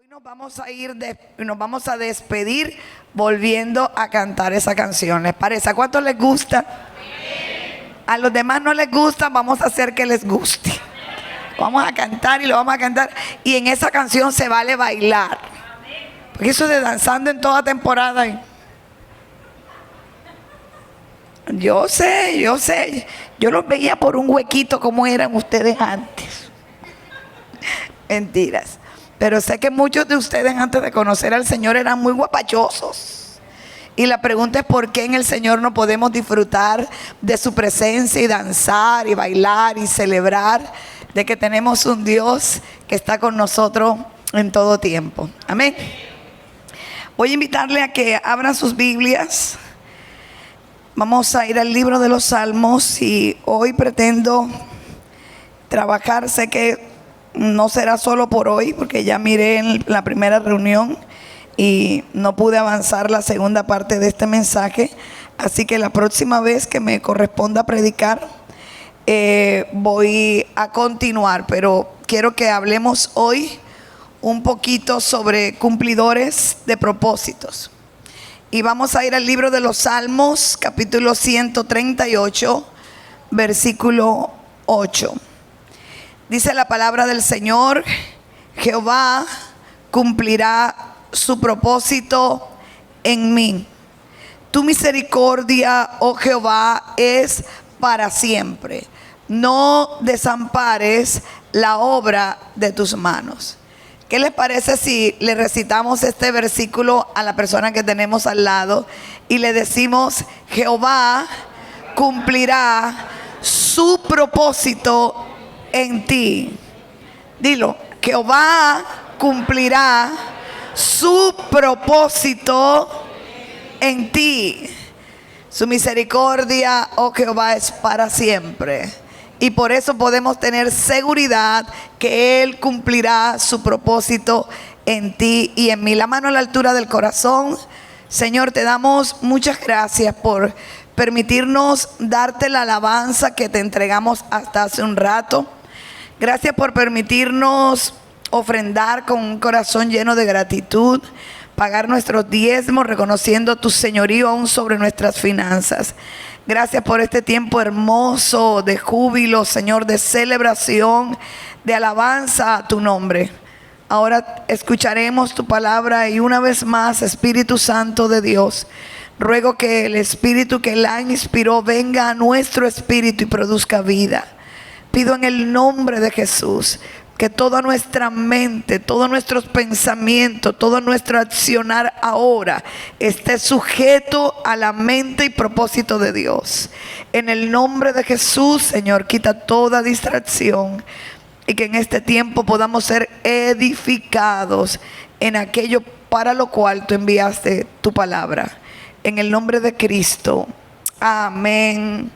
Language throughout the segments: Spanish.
Nos vamos a despedir volviendo a cantar esa canción. ¿Les parece? ¿A cuántos les gusta? A los demás no les gusta, vamos a hacer que les guste. Vamos a cantar y lo vamos a cantar. Y en esa canción se vale bailar. Porque eso de danzando en toda temporada. Yo sé. Yo los veía por un huequito como eran ustedes antes. Mentiras. Pero sé que muchos de ustedes antes de conocer al Señor eran muy guapachosos. Y la pregunta es por qué en el Señor no podemos disfrutar de su presencia y danzar y bailar y celebrar de que tenemos un Dios que está con nosotros en todo tiempo. Amén. Voy a invitarle a que abran sus Biblias. Vamos a ir al libro de los Salmos y hoy pretendo trabajar. Sé que no será solo por hoy, porque ya miré en la primera reunión y no pude avanzar la segunda parte de este mensaje. Así que la próxima vez que me corresponda predicar, voy a continuar. Pero quiero que hablemos hoy un poquito sobre cumplidores de propósitos. Y vamos a ir al libro de los Salmos, capítulo 138, versículo 8. Dice la palabra del Señor: Jehová cumplirá su propósito en mí. Tu misericordia, oh Jehová, es para siempre. No desampares la obra de tus manos. ¿Qué les parece si le recitamos este versículo a la persona que tenemos al lado y le decimos: Jehová cumplirá su propósito en ti? Dilo: Jehová cumplirá su propósito en ti. Su misericordia, oh Jehová, es para siempre. Y por eso podemos tener seguridad que Él cumplirá su propósito en ti y en mí. La mano a la altura del corazón. Señor, te damos muchas gracias por permitirnos darte la alabanza que te entregamos hasta hace un rato. Gracias por permitirnos ofrendar con un corazón lleno de gratitud, pagar nuestros diezmos reconociendo tu señorío aún sobre nuestras finanzas. Gracias por este tiempo hermoso de júbilo, Señor, de celebración, de alabanza a tu nombre. Ahora escucharemos tu palabra y una vez más, Espíritu Santo de Dios, ruego que el Espíritu que la inspiró venga a nuestro espíritu y produzca vida. Pido en el nombre de Jesús que toda nuestra mente, todos nuestros pensamientos, todo nuestro accionar ahora esté sujeto a la mente y propósito de Dios. En el nombre de Jesús, Señor, quita toda distracción y que en este tiempo podamos ser edificados en aquello para lo cual tú enviaste tu palabra. En el nombre de Cristo. Amén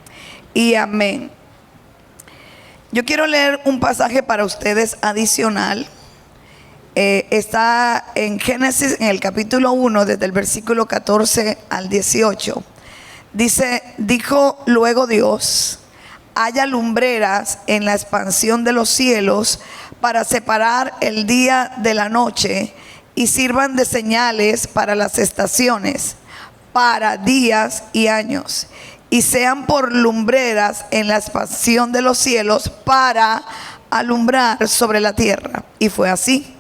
y amén. Yo quiero leer un pasaje para ustedes adicional. Está en Génesis, en el capítulo 1, desde el versículo 14 al 18. Dice: dijo luego Dios: haya lumbreras en la expansión de los cielos para separar el día de la noche, y sirvan de señales para las estaciones, para días y años, y sean por lumbreras en la expansión de los cielos para alumbrar sobre la tierra. Y fue así.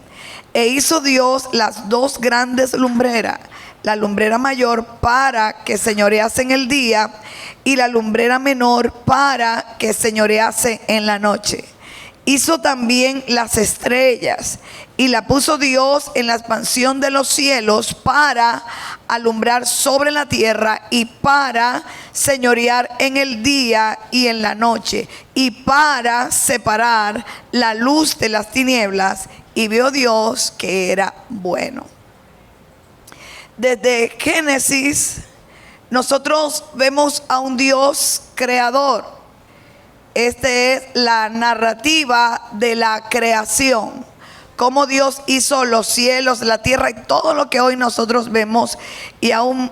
E hizo Dios las dos grandes lumbreras, la lumbrera mayor para que señorease en el día, y la lumbrera menor para que señorease en la noche. Hizo también las estrellas, y la puso Dios en la expansión de los cielos para alumbrar sobre la tierra, y para señorear en el día y en la noche, y para separar la luz de las tinieblas. Y vio Dios que era bueno. Desde Génesis nosotros vemos a un Dios creador. Esta es la narrativa de la creación. Cómo Dios hizo los cielos, la tierra y todo lo que hoy nosotros vemos, y aún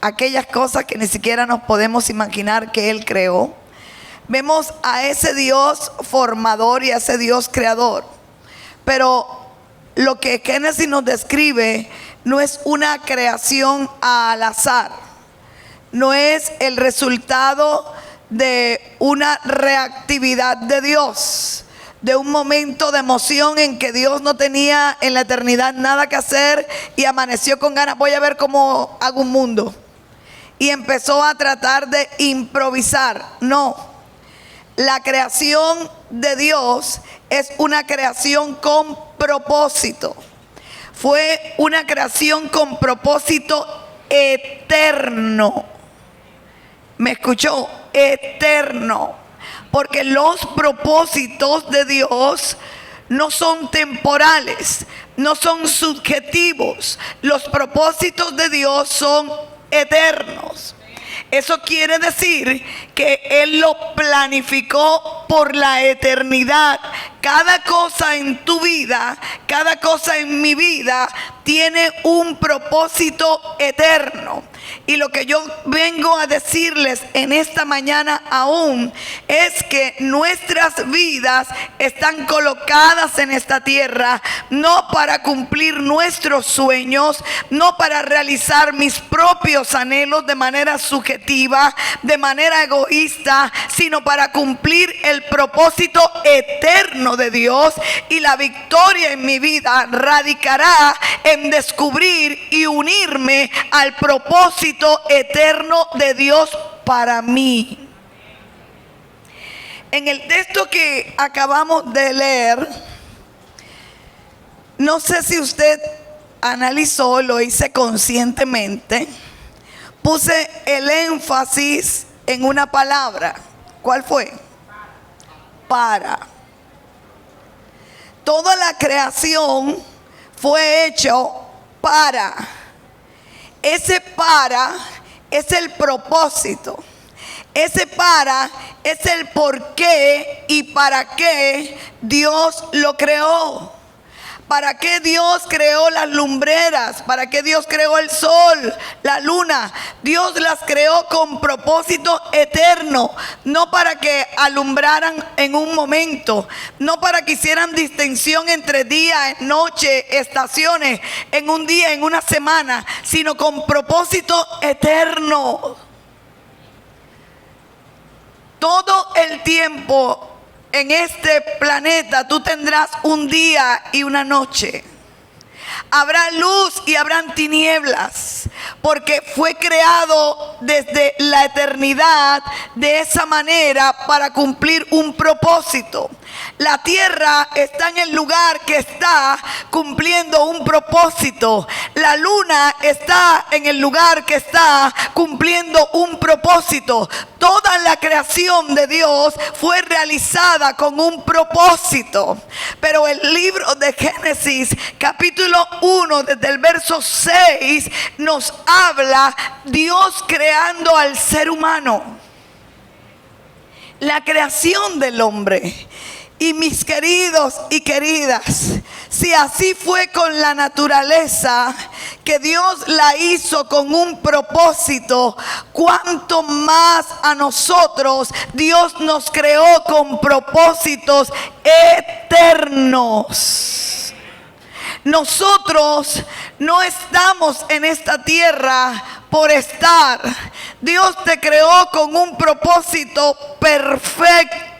aquellas cosas que ni siquiera nos podemos imaginar que Él creó. Vemos a ese Dios formador y a ese Dios creador. Pero lo que Génesis nos describe no es una creación al azar, no es el resultado de una reactividad de Dios, de un momento de emoción en que Dios no tenía en la eternidad nada que hacer y amaneció con ganas, voy a ver cómo hago un mundo, y empezó a tratar de improvisar. No, la creación de Dios es una creación con propósito. Fue una creación con propósito eterno. ¿Me escuchó? Eterno. Porque los propósitos de Dios no son temporales, no son subjetivos. Los propósitos de Dios son eternos. Eso quiere decir que Él lo planificó por la eternidad. Cada cosa en tu vida, cada cosa en mi vida tiene un propósito eterno. Y lo que yo vengo a decirles en esta mañana aún es que nuestras vidas están colocadas en esta tierra no para cumplir nuestros sueños, no para realizar mis propios anhelos de manera subjetiva, de manera egoísta, sino para cumplir el propósito eterno de Dios. Y la victoria en mi vida radicará en descubrir y unirme al propósito eterno de Dios para mí. En el texto que acabamos de leer, no sé si usted analizó, lo hice conscientemente, puse el énfasis en una palabra. ¿Cuál fue? Para. Toda la creación fue hecho para. Ese para es el propósito. Ese para es el por qué y para qué Dios lo creó. ¿Para qué Dios creó las lumbreras? ¿Para qué Dios creó el sol, la luna? Dios las creó con propósito eterno, no para que alumbraran en un momento, no para que hicieran distinción entre día, noche, estaciones, en un día, en una semana, sino con propósito eterno. Todo el tiempo en este planeta tú tendrás un día y una noche. Habrá luz y habrán tinieblas, porque fue creado desde la eternidad de esa manera para cumplir un propósito. La tierra está en el lugar que está cumpliendo un propósito. La luna está en el lugar que está cumpliendo un propósito. Toda la creación de Dios fue realizada con un propósito. Pero el libro de Génesis, capítulo 1, desde el verso 6, nos habla Dios creando al ser humano. La creación del hombre. Y mis queridos y queridas, si así fue con la naturaleza, que Dios la hizo con un propósito, cuánto más a nosotros Dios nos creó con propósitos eternos. Nosotros no estamos en esta tierra por estar. Dios te creó con un propósito perfecto,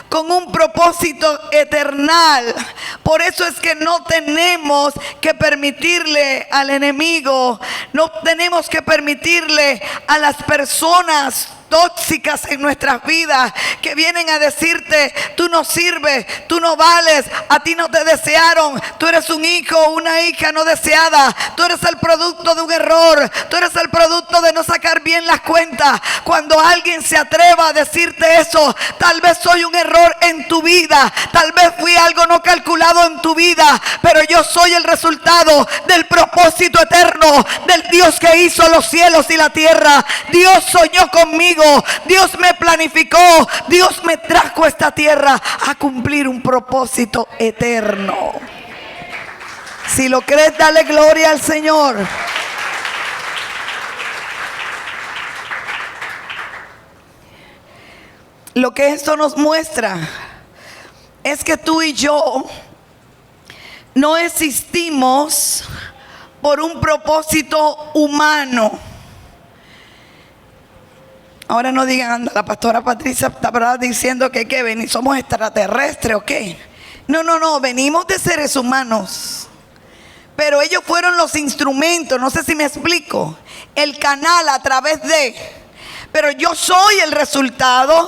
con un propósito eternal. Por eso es que no tenemos que permitirle al enemigo, no tenemos que permitirle a las personas tóxicas en nuestras vidas que vienen a decirte: tú no sirves, tú no vales, a ti no te desearon, tú eres un hijo o una hija no deseada, tú eres el producto de un error, tú eres el producto de no sacar bien las cuentas. Cuando alguien se atreva a decirte eso, tal vez soy un error en tu vida, tal vez fui algo no calculado en tu vida, pero yo soy el resultado del propósito eterno del Dios que hizo los cielos y la tierra. Dios soñó conmigo, Dios me planificó, Dios me trajo a esta tierra a cumplir un propósito eterno. Si lo crees, dale gloria al Señor. Lo que esto nos muestra es que tú y yo no existimos por un propósito humano. Ahora no digan, anda, la pastora Patricia está diciendo que venir, somos extraterrestres o qué. No, venimos de seres humanos. Pero ellos fueron los instrumentos, no sé si me explico, el canal a través de. Pero yo soy el resultado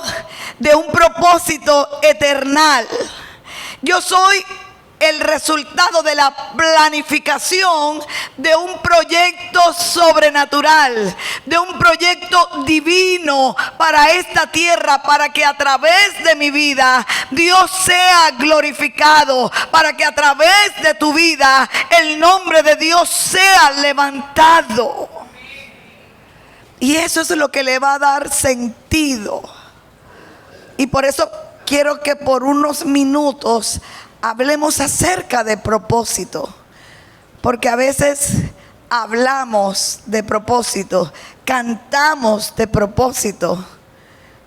de un propósito eternal. Yo soy el resultado de la planificación de un proyecto sobrenatural, de un proyecto divino para esta tierra, para que a través de mi vida Dios sea glorificado, para que a través de tu vida el nombre de Dios sea levantado. Y eso es lo que le va a dar sentido. Y por eso quiero que por unos minutos hablemos acerca de propósito, porque a veces hablamos de propósito, cantamos de propósito,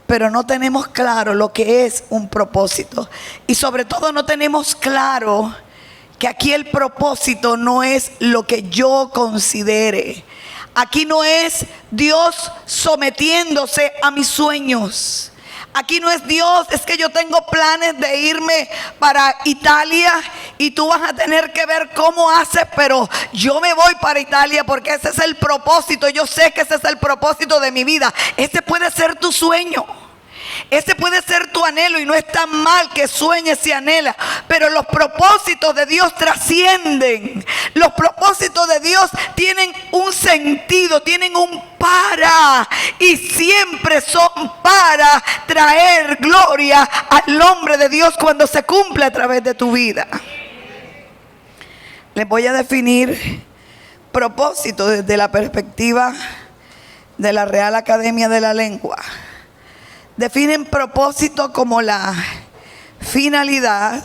pero no tenemos claro lo que es un propósito. Y sobre todo no tenemos claro que aquí el propósito no es lo que yo considere. Aquí no es Dios sometiéndose a mis sueños. Aquí no es Dios, es que yo tengo planes de irme para Italia y tú vas a tener que ver cómo haces, pero yo me voy para Italia porque ese es el propósito. Yo sé que ese es el propósito de mi vida. Ese puede ser tu sueño. Ese puede ser tu anhelo y no es tan mal que sueñes y anhelas, pero los propósitos de Dios trascienden. Los propósitos de Dios tienen un sentido, tienen un para, y siempre son para traer gloria al nombre de Dios cuando se cumple a través de tu vida. Les voy a definir propósito desde la perspectiva de la Real Academia de la Lengua. Definen propósito como la finalidad,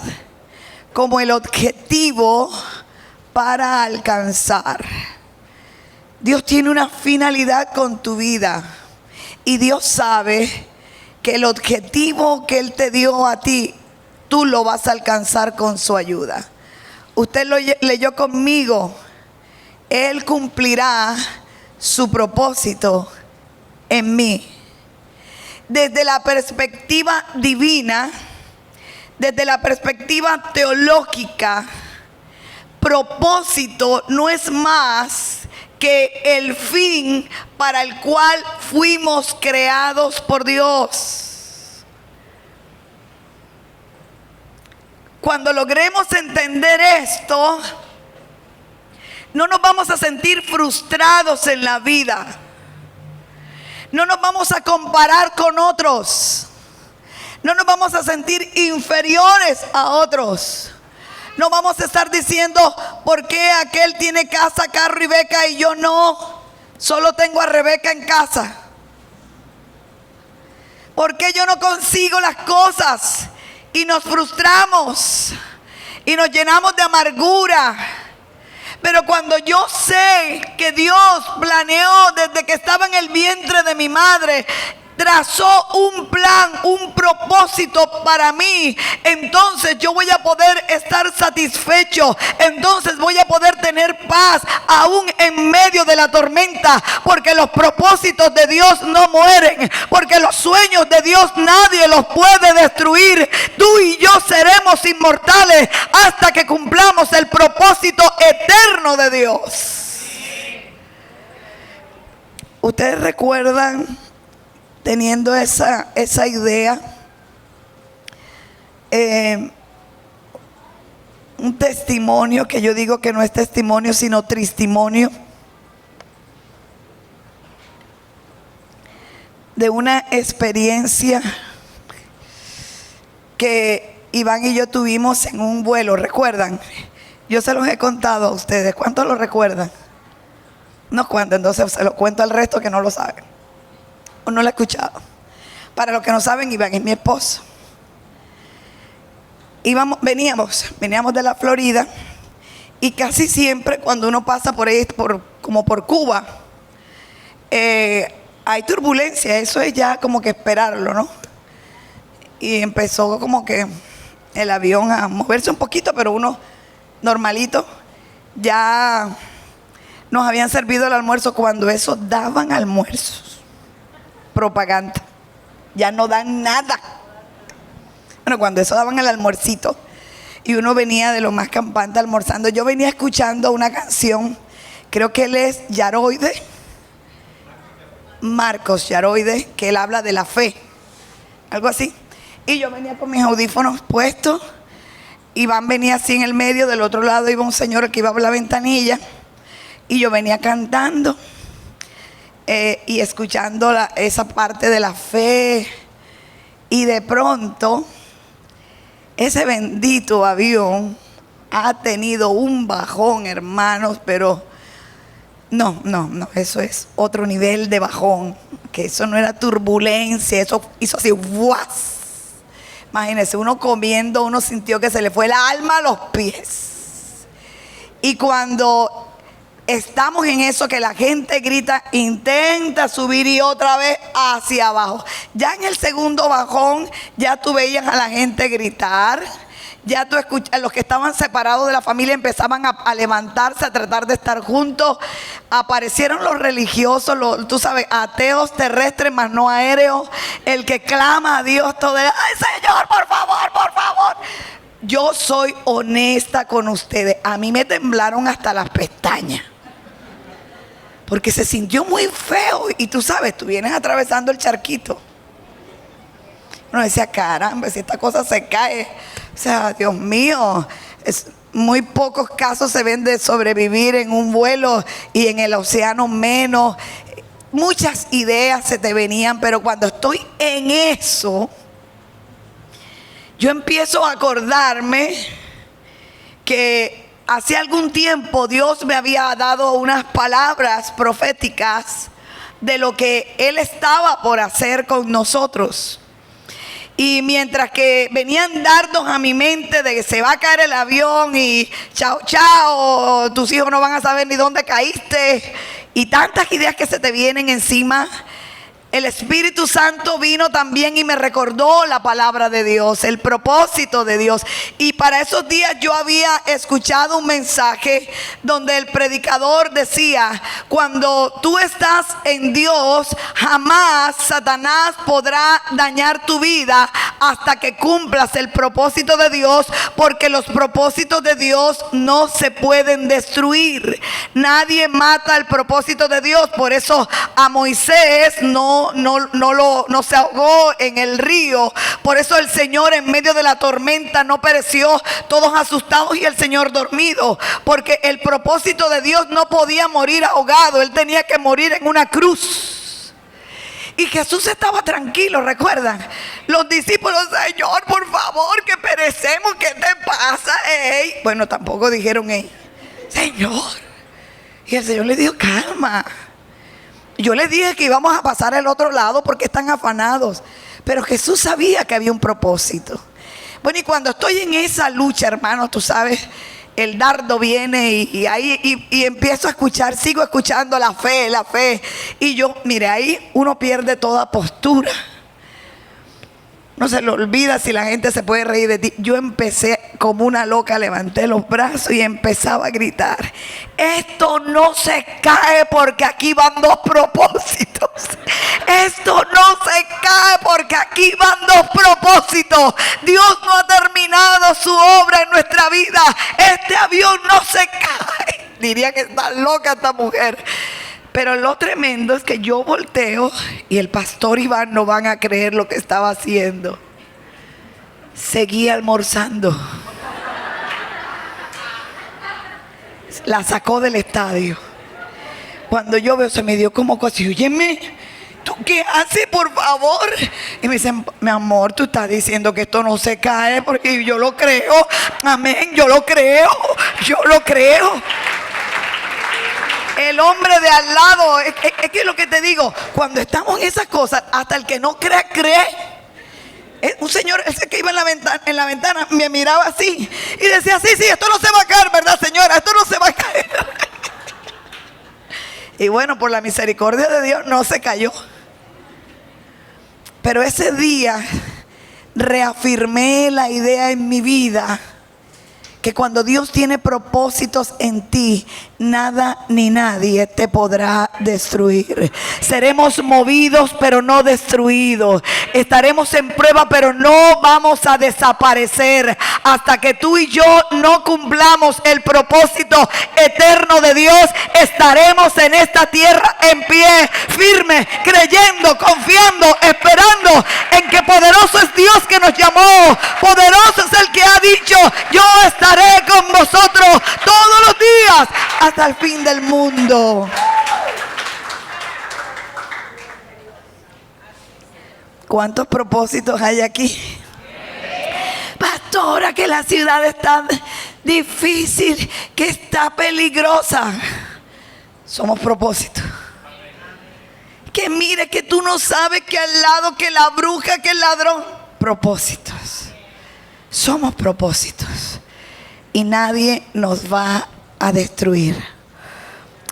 como el objetivo para alcanzar. Dios tiene una finalidad con tu vida y Dios sabe que el objetivo que Él te dio a ti, tú lo vas a alcanzar con su ayuda. Usted lo leyó conmigo. Él cumplirá su propósito en mí. Desde la perspectiva divina, desde la perspectiva teológica, propósito no es más que el fin para el cual fuimos creados por Dios. Cuando logremos entender esto, no nos vamos a sentir frustrados en la vida. No nos vamos a comparar con otros. No nos vamos a sentir inferiores a otros. No vamos a estar diciendo, ¿por qué aquel tiene casa, carro y beca y yo no? Solo tengo a Rebeca en casa. ¿Por qué yo no consigo las cosas? Y nos frustramos y nos llenamos de amargura. Pero cuando yo sé que Dios planeó desde que estaba en el vientre de mi madre, trazó un plan, un propósito para mí, entonces yo voy a poder estar satisfecho, entonces voy a poder tener paz aún en medio de la tormenta, porque los propósitos de Dios no mueren, porque los sueños de Dios nadie los puede destruir. Tú y yo seremos inmortales hasta que cumplamos el propósito eterno de Dios. ¿Ustedes recuerdan, teniendo esa idea, un testimonio que yo digo que no es testimonio sino tristimonio, de una experiencia que Iván y yo tuvimos en un vuelo? ¿Recuerdan? Yo se los he contado a ustedes. ¿Cuántos lo recuerdan? No cuento, entonces se lo cuento al resto que no lo saben o no lo he escuchado. Para los que no saben, Iván es mi esposo. Veníamos de la Florida, y casi siempre cuando uno pasa por ahí, como por Cuba, hay turbulencia. Eso es ya como que esperarlo, ¿no? Y empezó como que el avión a moverse un poquito, pero uno normalito. Ya nos habían servido el almuerzo. Cuando eso daban almuerzos, propaganda, ya no dan nada. Bueno, cuando eso daban el almuercito y uno venía de lo más campante almorzando, yo venía escuchando una canción, creo que él es Yaroide, Marcos Yaroide, que él habla de la fe, algo así. Y yo venía con mis audífonos puestos, Iván venía así en el medio, del otro lado iba un señor que iba por la ventanilla, y yo venía cantando y escuchando esa parte de la fe. Y de pronto ese bendito avión ha tenido un bajón, hermanos, pero no, eso es otro nivel de bajón, que eso no era turbulencia, eso hizo así, ¡guas! Imagínense, uno comiendo, uno sintió que se le fue el alma a los pies. Y cuando estamos en eso, que la gente grita, intenta subir y otra vez hacia abajo. Ya en el segundo bajón, ya tú veías a la gente gritar. Ya tú escuchas, los que estaban separados de la familia empezaban a levantarse, a tratar de estar juntos. Aparecieron los religiosos, tú sabes, ateos terrestres, más no aéreos. El que clama a Dios todo el, ¡ay, Señor, por favor, por favor! Yo soy honesta con ustedes. A mí me temblaron hasta las pestañas, porque se sintió muy feo. Y tú sabes, tú vienes atravesando el charquito. Uno decía, caramba, si esta cosa se cae. O sea, Dios mío, muy pocos casos se ven de sobrevivir en un vuelo y en el océano menos. Muchas ideas se te venían, pero cuando estoy en eso, yo empiezo a acordarme que hace algún tiempo Dios me había dado unas palabras proféticas de lo que Él estaba por hacer con nosotros. Y mientras que venían dardos a mi mente de que se va a caer el avión y chao, chao, tus hijos no van a saber ni dónde caíste, y tantas ideas que se te vienen encima, el Espíritu Santo vino también y me recordó la palabra de Dios, el propósito de Dios. Y para esos días yo había escuchado un mensaje donde el predicador decía, cuando tú estás en Dios, jamás Satanás podrá dañar tu vida hasta que cumplas el propósito de Dios, porque los propósitos de Dios no se pueden destruir. Nadie mata el propósito de Dios. Por eso a Moisés no se ahogó en el río. Por eso el Señor en medio de la tormenta no pereció, todos asustados y el Señor dormido, porque el propósito de Dios no podía morir ahogado. Él tenía que morir en una cruz. Y Jesús estaba tranquilo, ¿recuerdan? Los discípulos, Señor, por favor, que perecemos, ¿qué te pasa? Ey. Bueno, tampoco dijeron, ey, Señor. Y el Señor le dijo, calma. Yo les dije que íbamos a pasar al otro lado porque están afanados. Pero Jesús sabía que había un propósito. Bueno, y cuando estoy en esa lucha, hermanos, tú sabes, el dardo viene y empiezo a escuchar, sigo escuchando la fe. Y yo, mire, ahí uno pierde toda postura. No se le olvida si la gente se puede reír de ti. Yo empecé como una loca, levanté los brazos y empezaba a gritar, esto no se cae porque aquí van dos propósitos. Esto no se cae porque aquí van dos propósitos. Dios no ha terminado su obra en nuestra vida. Este avión no se cae. Diría que está loca esta mujer. Pero lo tremendo es que yo volteo y el pastor Iván, no van a creer lo que estaba haciendo. Seguía almorzando. La sacó del estadio. Cuando yo veo, se me dio como casi, óyeme, ¿tú qué haces, por favor? Y me dicen, mi amor, tú estás diciendo que esto no se cae, porque yo lo creo. Amén, yo lo creo. El hombre de al lado, es que lo que te digo, cuando estamos en esas cosas, hasta el que no cree, cree. Un señor, ese que iba en la ventana, me miraba así y decía, sí, esto no se va a caer, ¿verdad, señora? Esto no se va a caer. Y bueno, por la misericordia de Dios no se cayó. Pero ese día reafirmé la idea en mi vida que cuando Dios tiene propósitos en ti, nada ni nadie te podrá destruir. Seremos movidos pero no destruidos. Estaremos en prueba pero no vamos a desaparecer hasta que tú y yo no cumplamos el propósito eterno de Dios. Estaremos en esta tierra en pie, firme, creyendo, confiando, esperando en que poderoso es Dios que nos llamó. Poderoso es el que ha dicho: yo estaré con vosotros todos los días hasta el fin del mundo. ¿Cuántos propósitos hay aquí? Pastora, que la ciudad está difícil, que está peligrosa. Somos propósitos. Que mire, que tú no sabes que al lado, que la bruja, que el ladrón. Propósitos. Somos propósitos. Y nadie nos va a destruir.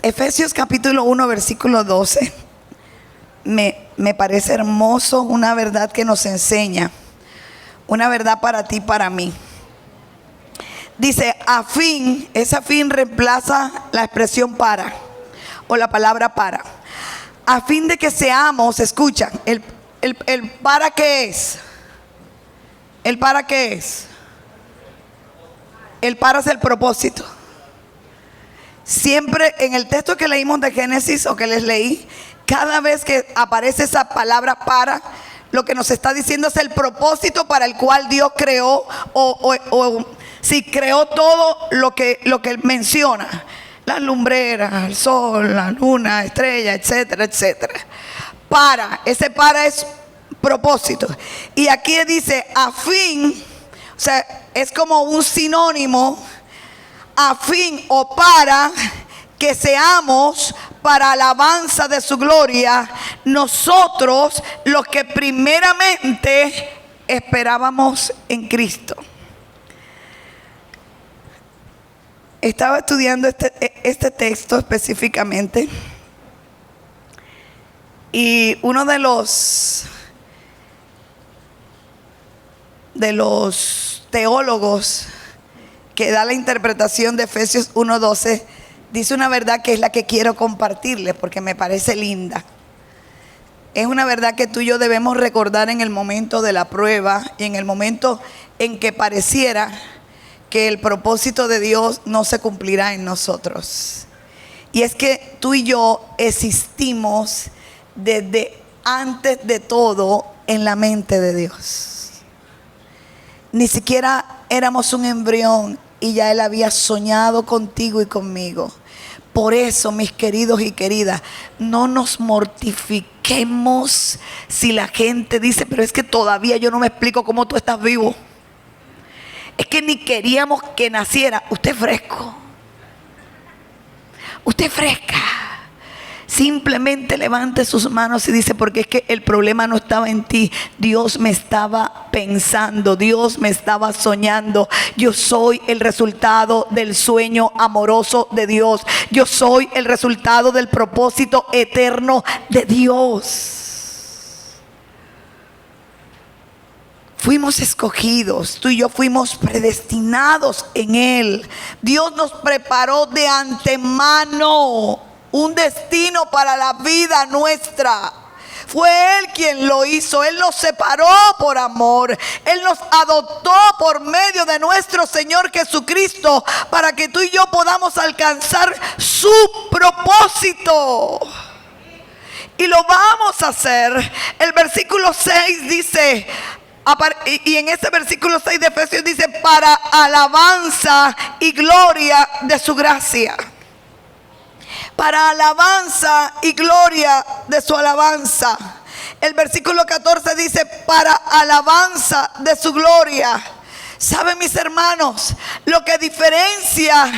Efesios capítulo 1 versículo 12. Me parece hermoso, una verdad que nos enseña. Una verdad para ti, para mí. Dice, a fin, esa fin reemplaza la expresión para, o la palabra para. A fin de que seamos, escucha, el para qué es. ¿El para qué es? El para es el propósito. Siempre en el texto que leímos de Génesis o que les leí, cada vez que aparece esa palabra para, lo que nos está diciendo es el propósito para el cual Dios creó o si creó todo lo que él menciona. Las lumbreras, el sol, la luna, estrella, etcétera, etcétera. Ese para es propósito. Y aquí dice a fin, o sea, es como un sinónimo, a fin o para que seamos para alabanza de su gloria, nosotros los que primeramente esperábamos en Cristo. Estaba estudiando este texto específicamente y uno de los teólogos que da la interpretación de Efesios 1:12 dice una verdad que es la que quiero compartirles porque me parece linda. Es una verdad que tú y yo debemos recordar en el momento de la prueba y en el momento en que pareciera que el propósito de Dios no se cumplirá en nosotros. Y es que tú y yo existimos desde antes de todo en la mente de Dios. Ni siquiera éramos un embrión y ya Él había soñado contigo y conmigo. Por eso, mis queridos y queridas, no nos mortifiquemos si la gente dice, pero es que todavía yo no me explico cómo tú estás vivo. Es que ni queríamos que naciera. Usted es fresco. Usted es fresca. Simplemente levante sus manos y dice, porque es que el problema no estaba en ti. Dios me estaba pensando, Dios me estaba soñando. Yo soy el resultado del sueño amoroso de Dios. Yo soy el resultado del propósito eterno de Dios. Fuimos escogidos, tú y yo fuimos predestinados en Él. Dios nos preparó de antemano un destino para la vida nuestra. Fue Él quien lo hizo. Él nos separó por amor. Él nos adoptó por medio de nuestro Señor Jesucristo para que tú y yo podamos alcanzar su propósito. Y lo vamos a hacer. El versículo 6 dice, y en ese versículo 6 de Efesios dice, para alabanza y gloria de su gracia. Para alabanza y gloria de su alabanza. El versículo 14 dice, para alabanza de su gloria. ¿Saben, mis hermanos? Lo que diferencia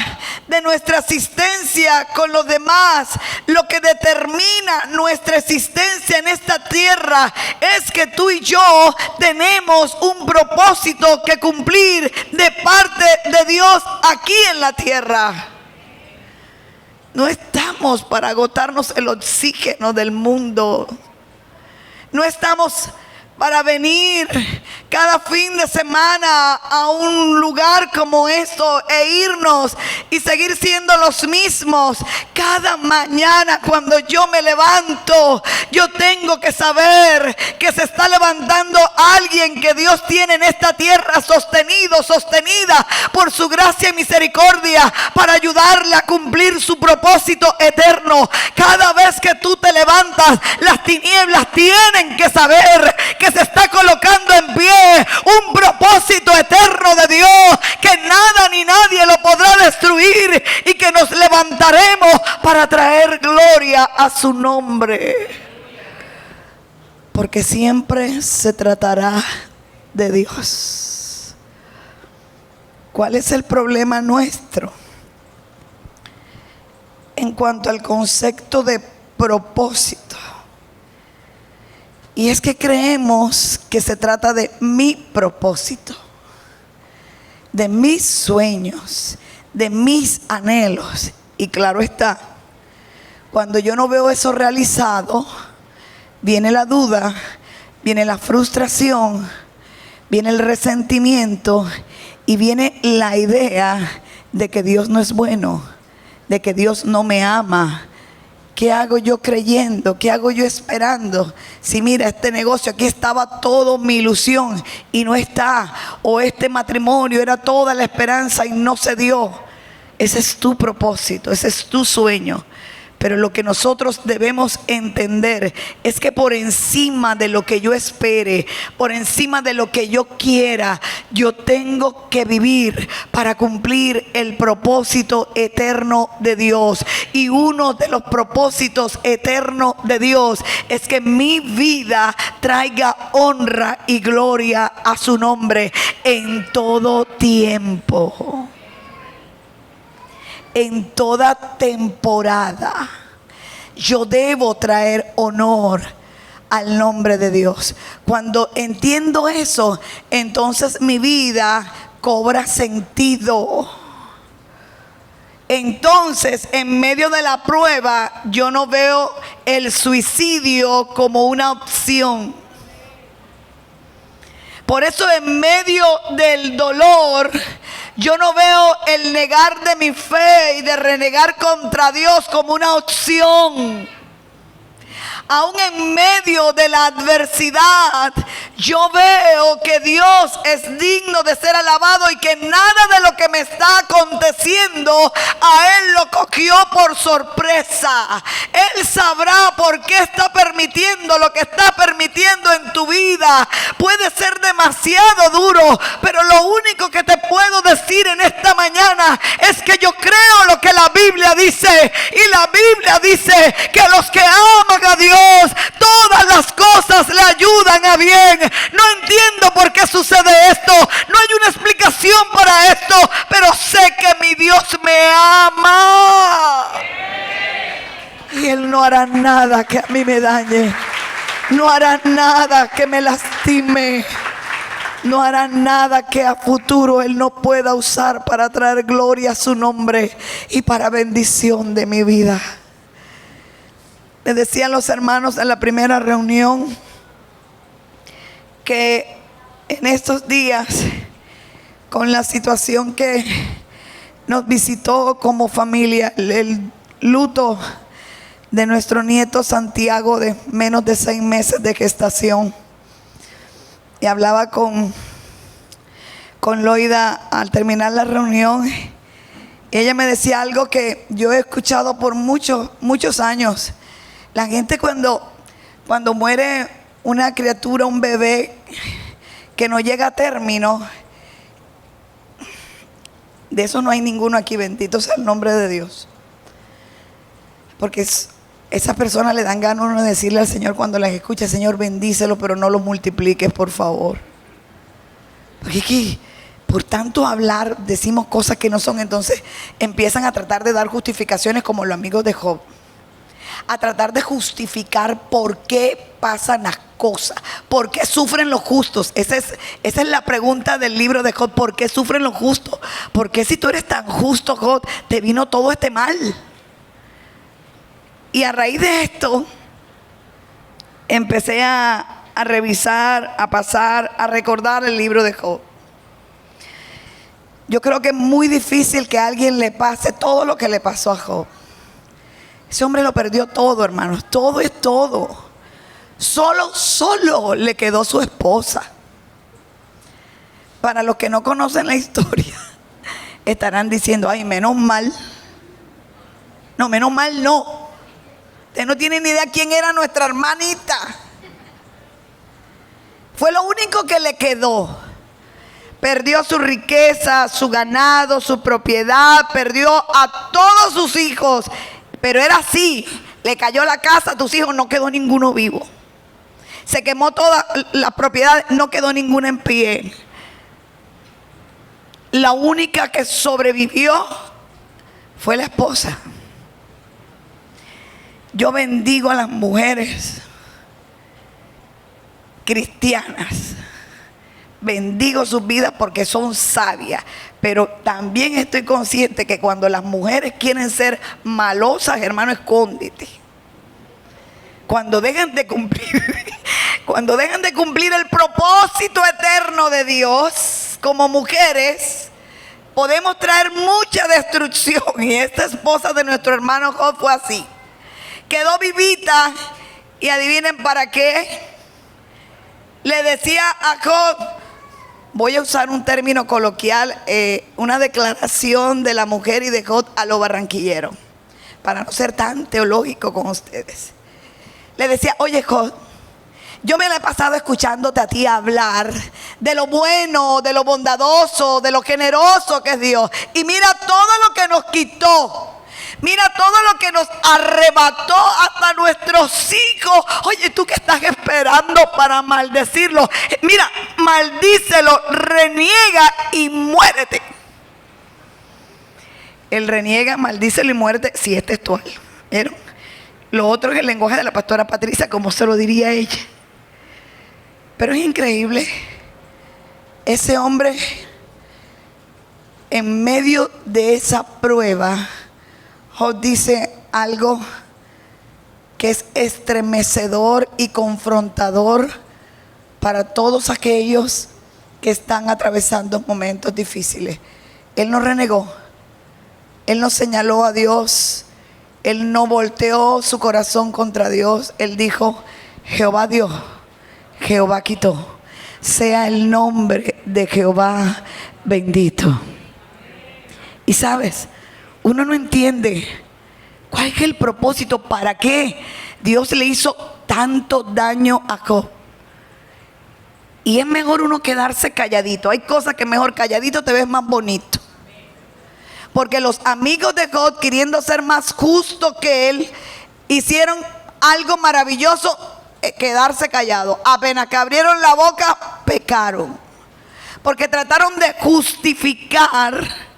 de nuestra existencia con los demás, lo que determina nuestra existencia en esta tierra, es que tú y yo tenemos un propósito que cumplir de parte de Dios aquí en la tierra. No estamos para agotarnos el oxígeno del mundo. No estamos para venir cada fin de semana a un lugar como esto e irnos y seguir siendo los mismos. Cada mañana cuando yo me levanto, yo tengo que saber que se está levantando alguien que Dios tiene en esta tierra sostenida por su gracia y misericordia para ayudarle a cumplir su propósito eterno. Cada vez que tú te levantas, las tinieblas tienen que saber que se está colocando en pie un propósito eterno de Dios, que nada ni nadie lo podrá destruir, y que nos levantaremos para traer gloria a su nombre, porque siempre se tratará de Dios. ¿Cuál es el problema nuestro en cuanto al concepto de propósito? Y es que creemos que se trata de mi propósito, de mis sueños, de mis anhelos. Y claro está, cuando yo no veo eso realizado, viene la duda, viene la frustración, viene el resentimiento y viene la idea de que Dios no es bueno, de que Dios no me ama. ¿Qué hago yo creyendo? ¿Qué hago yo esperando? Si mira, este negocio, aquí estaba todo mi ilusión y no está. O este matrimonio era toda la esperanza y no se dio. Ese es tu propósito, ese es tu sueño. Pero lo que nosotros debemos entender es que por encima de lo que yo espere, por encima de lo que yo quiera, yo tengo que vivir para cumplir el propósito eterno de Dios. Y uno de los propósitos eternos de Dios es que mi vida traiga honra y gloria a su nombre en todo tiempo. En toda temporada yo debo traer honor al nombre de Dios. Cuando entiendo eso, entonces mi vida cobra sentido. Entonces, en medio de la prueba, yo no veo el suicidio como una opción. Por eso, en medio del dolor, yo no veo el negar de mi fe y de renegar contra Dios como una opción. Aún en medio de la adversidad, yo veo que Dios es digno de ser alabado y que nada de lo que me está aconteciendo a Él lo cogió por sorpresa. Él sabrá por qué está permitiendo lo que está permitiendo en tu vida. Puede ser demasiado duro, pero lo único que te puedo decir en esta mañana es que yo creo lo que la Biblia dice. Y la Biblia dice que a los que aman a Dios, todas las cosas le ayudan a bien. No entiendo por qué sucede esto, no hay una explicación para esto, pero sé que mi Dios me ama y Él no hará nada que a mí me dañe, no hará nada que me lastime, no hará nada que a futuro Él no pueda usar para traer gloria a su nombre y para bendición de mi vida. Le decían los hermanos en la primera reunión que en estos días, con la situación que nos visitó como familia, el luto de nuestro nieto Santiago de menos de 6 meses de gestación, y hablaba con Loida al terminar la reunión, y ella me decía algo que yo he escuchado por muchos años. La gente cuando muere una criatura, un bebé que no llega a término, de eso no hay ninguno aquí, bendito sea el nombre de Dios. Porque esas personas le dan ganas de decirle al Señor cuando las escucha: Señor, bendícelo, pero no lo multipliques, por favor. Porque es que por tanto hablar decimos cosas que no son. Entonces empiezan a tratar de dar justificaciones como los amigos de Job, a tratar de justificar por qué pasan las cosas, por qué sufren los justos. Esa es la pregunta del libro de Job: ¿por qué sufren los justos? ¿Por qué, si tú eres tan justo, Job, te vino todo este mal? Y a raíz de esto empecé a a revisar, a pasar, a recordar el libro de Job. Yo creo que es muy difícil que a alguien le pase todo lo que le pasó a Job. Ese hombre lo perdió todo, hermanos. Todo es todo. Solo le quedó su esposa. Para los que no conocen la historia, estarán diciendo, ay, menos mal. No, menos mal no. Usted no tiene ni idea quién era nuestra hermanita. Fue lo único que le quedó. Perdió su riqueza, su ganado, su propiedad, perdió a todos sus hijos. Pero era así, le cayó la casa a tus hijos, no quedó ninguno vivo. Se quemó toda la propiedad, no quedó ninguna en pie. La única que sobrevivió fue la esposa. Yo bendigo a las mujeres cristianas. Bendigo sus vidas porque son sabias. Pero también estoy consciente que cuando las mujeres quieren ser malosas, hermano, escóndete. Cuando dejan de cumplir el propósito eterno de Dios, como mujeres, podemos traer mucha destrucción. Y esta esposa de nuestro hermano Job fue así. Quedó vivita y adivinen para qué. Le decía a Job, voy a usar un término coloquial, una declaración de la mujer y de Job a los barranquilleros, para no ser tan teológico con ustedes. Le decía, oye Job, yo me la he pasado escuchándote a ti hablar de lo bueno, de lo bondadoso, de lo generoso que es Dios. Y mira todo lo que nos quitó. Mira todo lo que nos arrebató hasta nuestros hijos. Oye, tú que estás esperando para maldecirlo, mira, maldícelo, reniega y muérete. El reniega, maldícelo y muérete, sí es textual. ¿Vieron? Lo otro es el lenguaje de la pastora Patricia, como se lo diría ella. Pero es increíble. Ese hombre, en medio de esa prueba, Job dice algo que es estremecedor y confrontador para todos aquellos que están atravesando momentos difíciles. Él no renegó, él no señaló a Dios, él no volteó su corazón contra Dios. Él dijo, Jehová dio, Jehová quitó, sea el nombre de Jehová bendito. Y sabes, uno no entiende cuál es el propósito, para qué Dios le hizo tanto daño a Job. Y es mejor uno quedarse calladito. Hay cosas que mejor calladito te ves más bonito. Porque los amigos de Job, queriendo ser más justos que él, hicieron algo maravilloso, quedarse callados. Apenas que abrieron la boca, pecaron. Porque trataron de justificar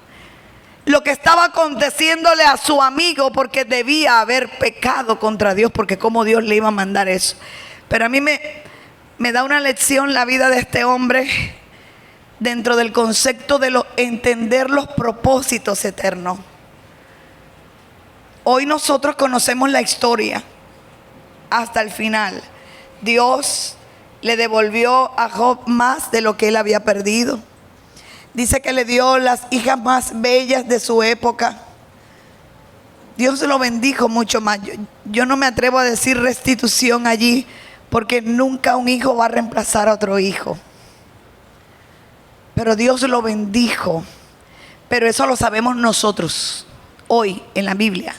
lo que estaba aconteciéndole a su amigo, porque debía haber pecado contra Dios, porque cómo Dios le iba a mandar eso. Pero a mí me da una lección la vida de este hombre dentro del concepto de entender los propósitos eternos. Hoy nosotros conocemos la historia hasta el final. Dios le devolvió a Job más de lo que él había perdido. Dice que le dio las hijas más bellas de su época. Dios lo bendijo mucho más. Yo no me atrevo a decir restitución allí, porque nunca un hijo va a reemplazar a otro hijo. Pero Dios lo bendijo. Pero eso lo sabemos nosotros hoy en la Biblia.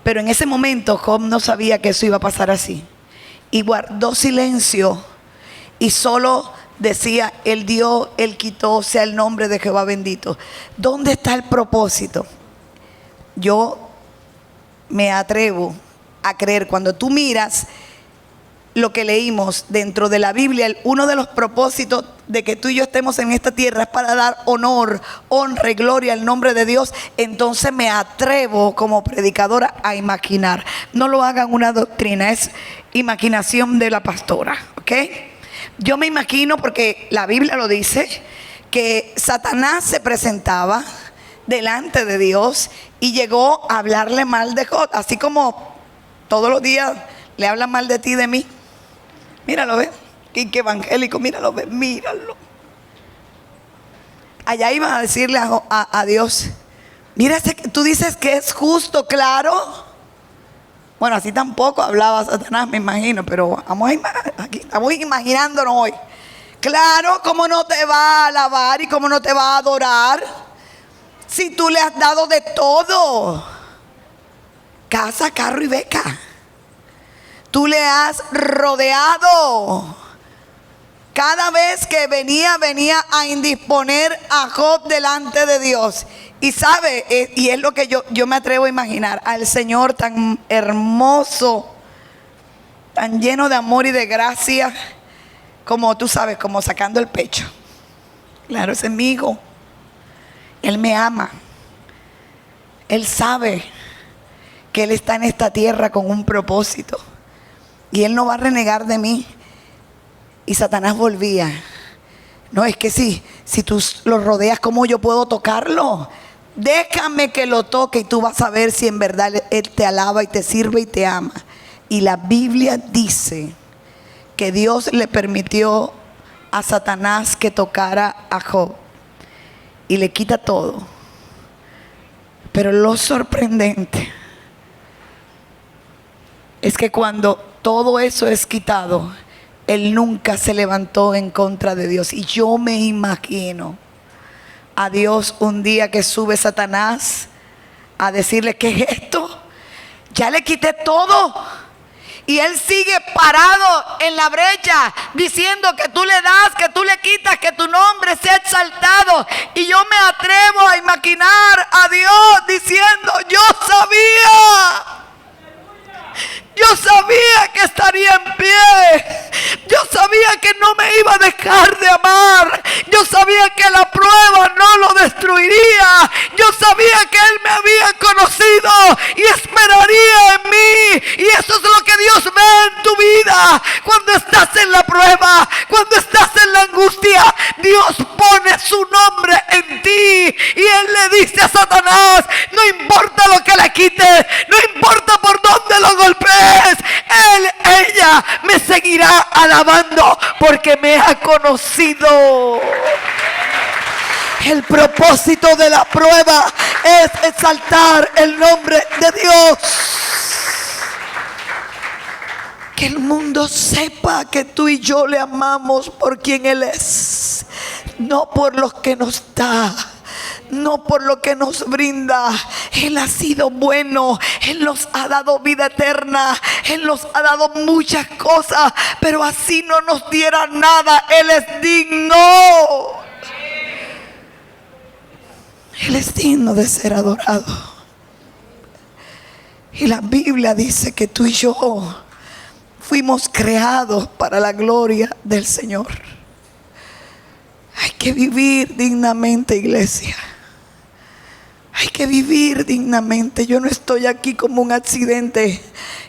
Pero en ese momento Job no sabía que eso iba a pasar así. Y guardó silencio y solo decía, Él dio, Él quitó, sea el nombre de Jehová bendito. ¿Dónde está el propósito? Yo me atrevo a creer, cuando tú miras lo que leímos dentro de la Biblia, uno de los propósitos de que tú y yo estemos en esta tierra es para dar honor, honra y gloria al nombre de Dios. Entonces me atrevo como predicadora a imaginar. No lo hagan una doctrina, es imaginación de la pastora, ¿ok? Yo me imagino, porque la Biblia lo dice, que Satanás se presentaba delante de Dios y llegó a hablarle mal de Job, así como todos los días le hablan mal de ti y de mí. Míralo, ¿ves? que evangélico, míralo, míralo. Allá iban a decirle a Dios, mira, tú dices que es justo, claro. Bueno, así tampoco hablaba Satanás, me imagino, pero aquí estamos imaginándonos hoy. Claro, ¿cómo no te va a alabar y cómo no te va a adorar? Si tú le has dado de todo, casa, carro y beca. Tú le has rodeado. Cada vez que venía a indisponer a Job delante de Dios. Y sabe, y es lo que yo me atrevo a imaginar, al Señor tan hermoso, tan lleno de amor y de gracia, como tú sabes, como sacando el pecho. Claro, ese es mi hijo. Él me ama. Él sabe que Él está en esta tierra con un propósito. Y Él no va a renegar de mí. Y Satanás volvía. No, es que si tú lo rodeas, ¿cómo yo puedo tocarlo? Déjame que lo toque y tú vas a ver si en verdad Él te alaba y te sirve y te ama. Y la Biblia dice que Dios le permitió a Satanás que tocara a Job. Y le quita todo. Pero lo sorprendente es que cuando todo eso es quitado, Él nunca se levantó en contra de Dios. Y yo me imagino a Dios un día que sube Satanás a decirle, ¿qué es esto? Ya le quité todo. Y Él sigue parado en la brecha diciendo que tú le das, que tú le quitas, que tu nombre sea exaltado. Y yo me atrevo a imaginar a Dios diciendo, yo sabía que estaría en pie. Yo sabía que no me iba a dejar de amar. Yo sabía que la prueba no lo destruiría. Yo sabía que Él me había conocido y esperaría en mí. Y eso es lo que Dios ve en tu vida. Cuando estás en la prueba, cuando estás en la angustia, Dios pone su nombre en ti. Y Él le dice a Satanás, no importa lo que le quites, no importa por dónde lo golpees, ella me seguirá alabando porque me ha conocido. El propósito de la prueba es exaltar el nombre de Dios. Que el mundo sepa que tú y yo le amamos por quien Él es, no por lo que nos da, no por lo que nos brinda. Él ha sido bueno, Él nos ha dado vida eterna, Él nos ha dado muchas cosas, pero así no nos diera nada, Él es digno. Él es digno de ser adorado. Y la Biblia dice que tú y yo fuimos creados para la gloria del Señor. Hay que vivir dignamente, iglesia. Hay que vivir dignamente. Yo no estoy aquí como un accidente.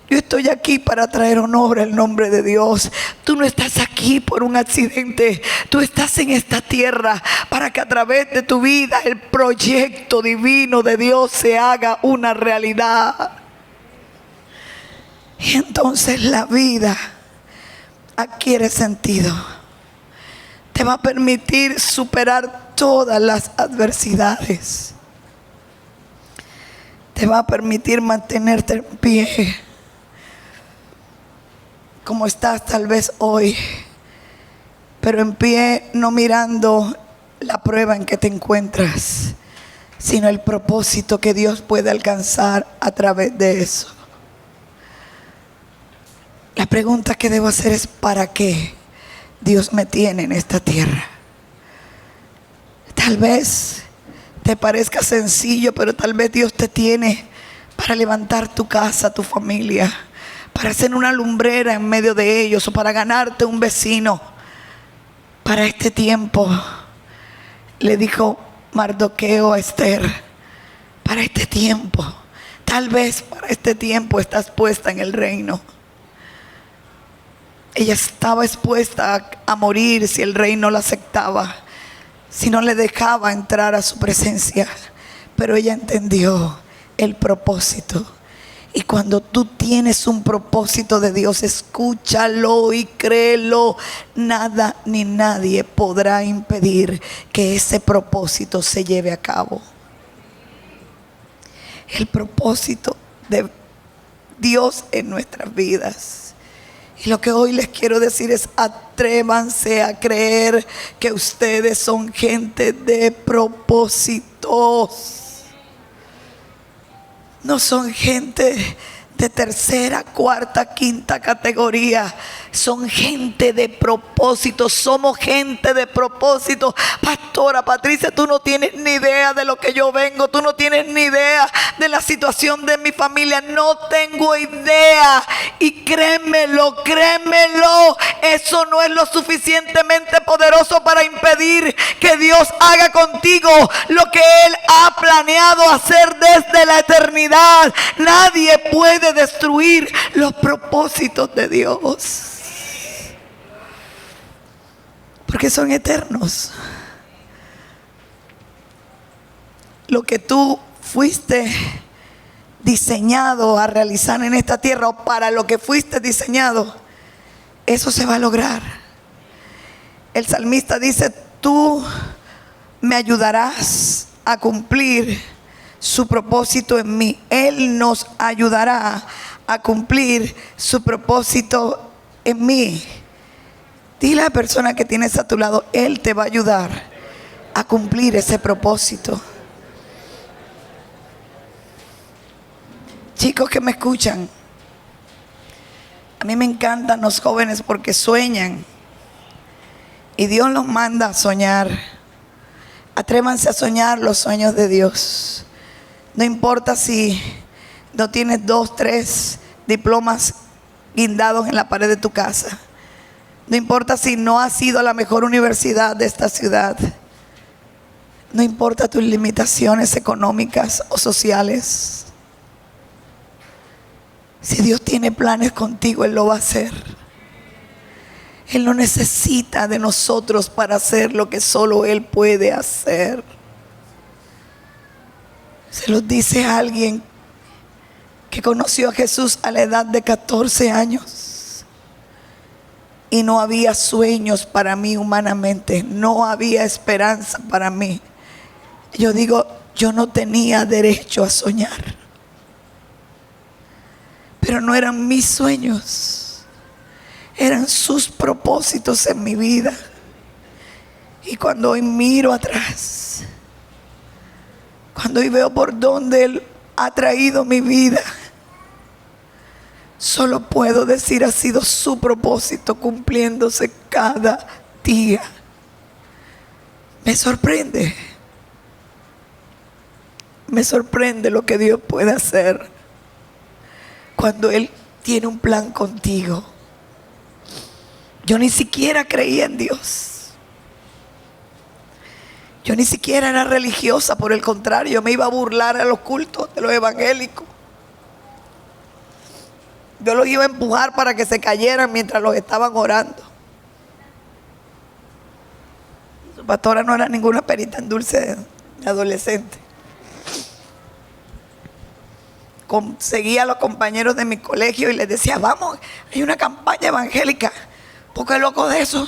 Yo estoy aquí para traer honor al nombre de Dios. Tú no estás aquí por un accidente. Tú estás en esta tierra para que a través de tu vida el proyecto divino de Dios se haga una realidad. Y entonces la vida adquiere sentido. Te va a permitir superar todas las adversidades. Te va a permitir mantenerte en pie, como estás tal vez hoy, pero en pie no mirando la prueba en que te encuentras, sino el propósito que Dios puede alcanzar a través de eso. La pregunta que debo hacer es: ¿para qué Dios me tiene en esta tierra? Tal vez te parezca sencillo, pero tal vez Dios te tiene para levantar tu casa, tu familia, para hacer una lumbrera en medio de ellos, o para ganarte un vecino. Para este tiempo, le dijo Mardoqueo a Esther, para este tiempo, tal vez para este tiempo estás puesta en el reino. Ella estaba expuesta a morir si el rey no la aceptaba, si no le dejaba entrar a su presencia. Pero ella entendió el propósito Y cuando tú tienes un propósito de Dios, escúchalo y créelo. Nada ni nadie podrá impedir que ese propósito se lleve a cabo. El propósito de Dios en nuestras vidas. Y lo que hoy les quiero decir es: atrévanse a creer que ustedes son gente de propósitos. No son gente de tercera, cuarta, quinta categoría. Son gente de propósito. Somos gente de propósito. Pastora Patricia, tú no tienes ni idea de lo que yo vengo. Tú no tienes ni idea de la situación de mi familia. No tengo idea. Y créemelo, créemelo, eso no es lo suficientemente poderoso para impedir que Dios haga contigo lo que Él ha planeado hacer desde la eternidad. Nadie puede destruir los propósitos de Dios, porque son eternos. Lo que tú fuiste diseñado a realizar en esta tierra, o para lo que fuiste diseñado, eso se va a lograr. El salmista dice: tú me ayudarás a cumplir su propósito en mí. Él nos ayudará a cumplir su propósito en mí. Dile a la persona que tienes a tu lado: Él te va a ayudar a cumplir ese propósito. Chicos que me escuchan, a mí me encantan los jóvenes porque sueñan y Dios los manda a soñar. Atrévanse a soñar los sueños de Dios. No importa si no tienes 2, 3 diplomas guindados en la pared de tu casa. No importa si no has ido a la mejor universidad de esta ciudad. No importa tus limitaciones económicas o sociales. Si Dios tiene planes contigo, Él lo va a hacer. Él no necesita de nosotros para hacer lo que solo Él puede hacer. Se los dice a alguien que conoció a Jesús a la edad de 14 años. Y no había sueños para mí humanamente. No había esperanza para mí. Yo digo, yo no tenía derecho a soñar. Pero no eran mis sueños. Eran sus propósitos en mi vida. Y cuando hoy miro atrás, cuando hoy veo por dónde Él ha traído mi vida, solo puedo decir: ha sido su propósito cumpliéndose cada día. Me sorprende. Me sorprende lo que Dios puede hacer cuando Él tiene un plan contigo. Yo ni siquiera creía en Dios. Yo ni siquiera era religiosa, por el contrario, me iba a burlar a los cultos de los evangélicos. Yo los iba a empujar para que se cayeran mientras los estaban orando. Su pastora no era ninguna perita en dulce de adolescente. Conseguía a los compañeros de mi colegio y les decía: vamos, hay una campaña evangélica. ¿Por qué loco de eso?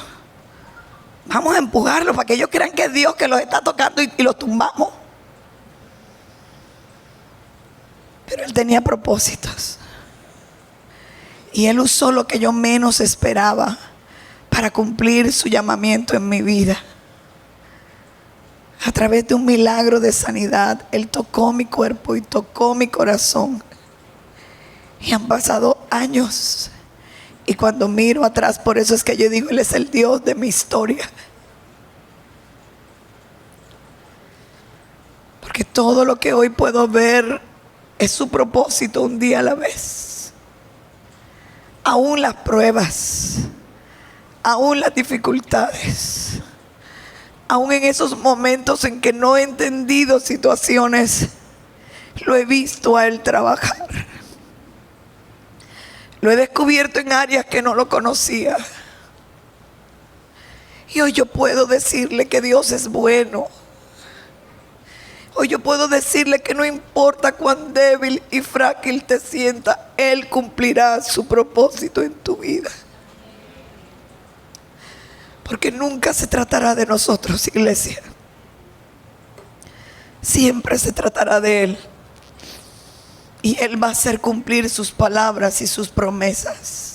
Vamos a empujarlos para que ellos crean que es Dios que los está tocando y los tumbamos. Pero Él tenía propósitos. Y Él usó lo que yo menos esperaba para cumplir su llamamiento en mi vida. A través de un milagro de sanidad, Él tocó mi cuerpo y tocó mi corazón. Y han pasado años. Y cuando miro atrás, por eso es que yo digo: Él es el Dios de mi historia. Porque todo lo que hoy puedo ver es su propósito, un día a la vez. Aún las pruebas, aún las dificultades, aún en esos momentos en que no he entendido situaciones, lo he visto a Él trabajar. Lo he descubierto en áreas que no lo conocía. Y hoy yo puedo decirle que Dios es bueno. Hoy yo puedo decirle que no importa cuán débil y frágil te sientas, Él cumplirá su propósito en tu vida. Porque nunca se tratará de nosotros, iglesia. Siempre se tratará de Él. Y Él va a hacer cumplir sus palabras y sus promesas.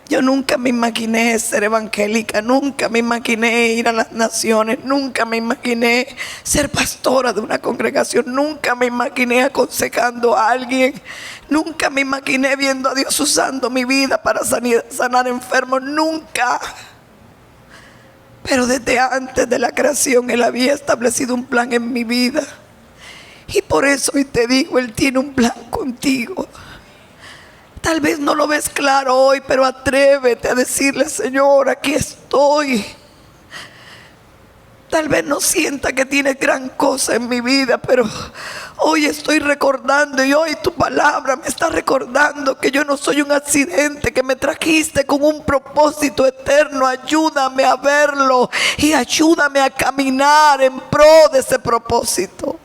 Yo nunca me imaginé ser evangélica, nunca me imaginé ir a las naciones, nunca me imaginé ser pastora de una congregación, nunca me imaginé aconsejando a alguien, nunca me imaginé viendo a Dios usando mi vida para sanar enfermos, nunca. Pero desde antes de la creación Él había establecido un plan en mi vida. Y por eso hoy te digo, Él tiene un plan contigo. Tal vez no lo ves claro hoy, pero atrévete a decirle: Señor, aquí estoy. Tal vez no sienta que tienes gran cosa en mi vida, pero hoy estoy recordando, y hoy tu palabra me está recordando que yo no soy un accidente, que me trajiste con un propósito eterno. Ayúdame a verlo y ayúdame a caminar en pro de ese propósito.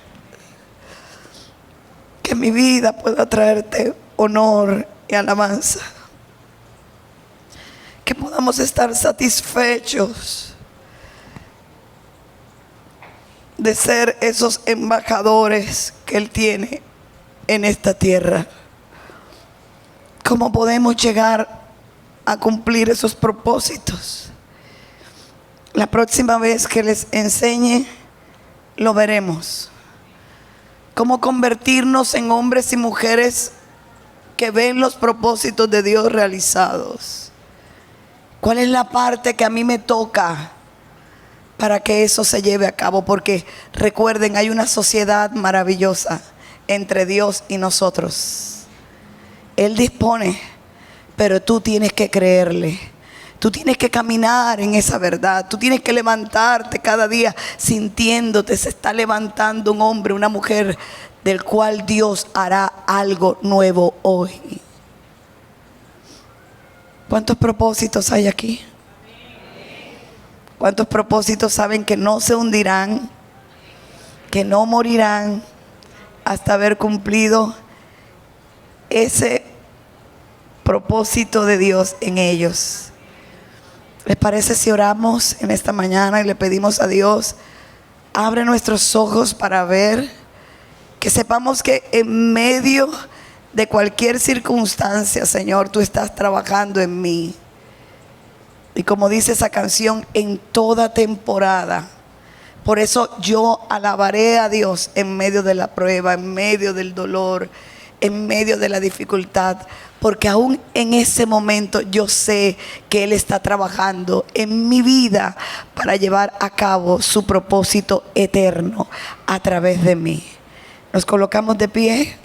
Que mi vida pueda traerte honor y alabanza. Que podamos estar satisfechos de ser esos embajadores que Él tiene en esta tierra. ¿Cómo podemos llegar a cumplir esos propósitos? La próxima vez que les enseñe, lo veremos. Cómo convertirnos en hombres y mujeres que ven los propósitos de Dios realizados. ¿Cuál es la parte que a mí me toca para que eso se lleve a cabo? Porque recuerden, hay una sociedad maravillosa entre Dios y nosotros. Él dispone, pero tú tienes que creerle. Tú tienes que caminar en esa verdad. Tú tienes que levantarte cada día sintiéndote. Se está levantando un hombre, una mujer del cual Dios hará algo nuevo hoy. ¿Cuántos propósitos hay aquí? ¿Cuántos propósitos saben que no se hundirán, que no morirán hasta haber cumplido ese propósito de Dios en ellos? ¿Les parece si oramos en esta mañana y le pedimos a Dios: abre nuestros ojos para ver? Que sepamos que en medio de cualquier circunstancia, Señor, tú estás trabajando en mí. Y como dice esa canción, en toda temporada. Por eso yo alabaré a Dios en medio de la prueba, en medio del dolor, en medio de la dificultad. Porque aún en ese momento yo sé que Él está trabajando en mi vida para llevar a cabo su propósito eterno a través de mí. Nos colocamos de pie.